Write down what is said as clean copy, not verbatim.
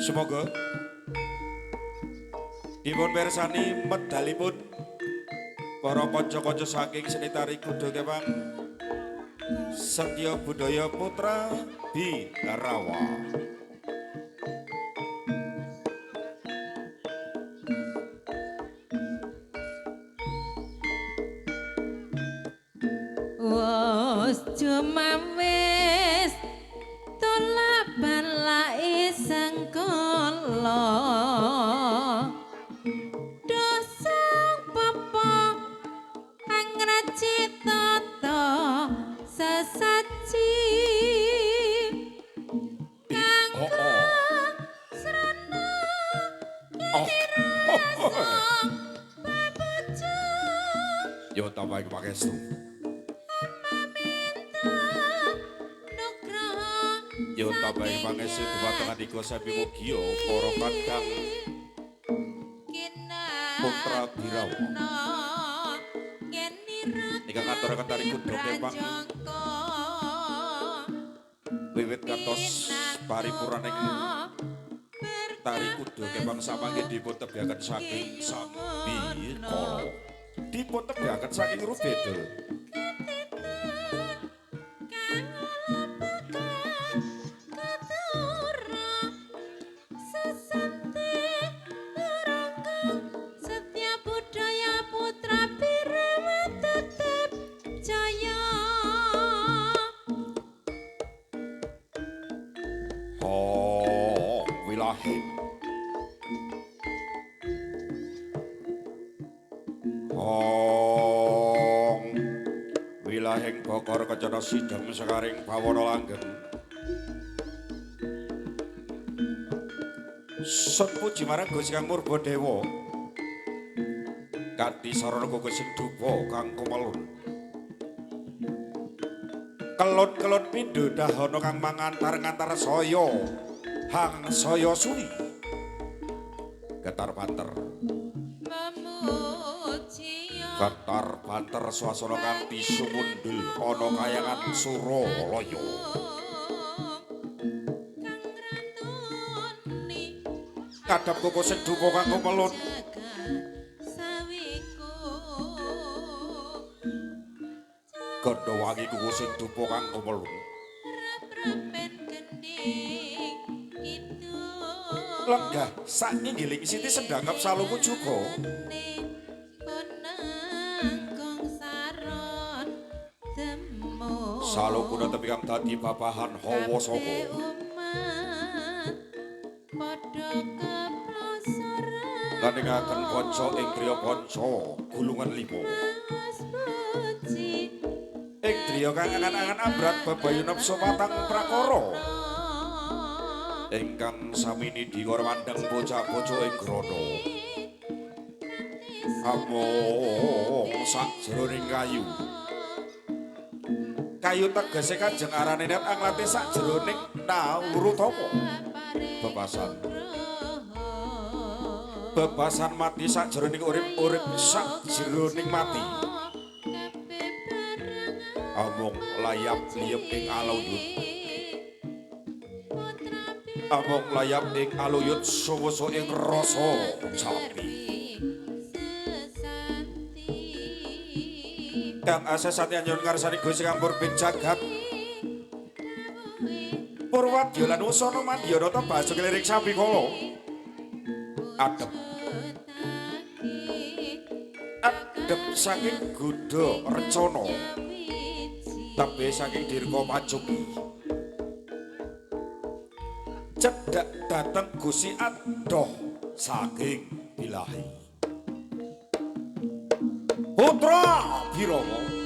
Semoga dipun pirsani medalipun para kanca-kanca saking Senitari Kuda Kepang Setya Budaya Putra Birawa. Wos jumawis tolak balai sengkala dosang papa angraci tata sesaji kanggo srana Yo tambahi pangestu. Yo tambahi pangestu dhumateng Andika Sepi Mugia para kadang Putra Birawa. Ingkang aturaken Tari Kuda Kepang wiwit kantos paripurnaning Tari Kuda Kepang samangke dipun tebiaken saking Sambi Kala. Dipun tebiaken saking Rubeda. Setya Budaya Putra Birawa tetep jaya. Oh, wilahe. Ong wilahing Bokor Kencana Sidhem Sekaring Bawana Langgeng. Sun puji marang Gusti Kang Murbadewa. Kanthi sarana Gusti Dupa kang kumelun. Kelon-kelon pindho dahana kang mangantar-ngantar saya hang saya suni. Getar banter. Getar banter swasana kanthi sumundul ana kayangan Suralaya. Kadhap koko sing duka kang kumelun. Gandha wangi kuku sing dupa kang kumelun. Lenggah sak nginggiling siti sendangap salungku juga. Salungku tepi kang dadi babahan hawa saka. Kandhingaken kanca ing griya kanca gulungan limo. Ing griya kang angan-angan abrat bebayu nepsu patang prakara. Ingkang samini dingor mandang bocah-bocah ing grana. Among sakjroning kayu. Kayu tegese Kanjeng arane net anglate sakjroning Nawrutama. Bebasan mati sakjroning urip sakjroning mati. Among layap liyep ing aluyut. Among layap ing aluyut suwusu ing rasa capi. Kang asesati anjun ngarsani Gusti Kang Purbing Jagat. Purwadya lan Usana Mandyana ta basa kliring Sambi Kala. Adep saking Gudha Rencana. Tebe saking Dirga Pacuki. Cedhak dhateng Gusti Adoh saking Bilahi. Putra Birawa.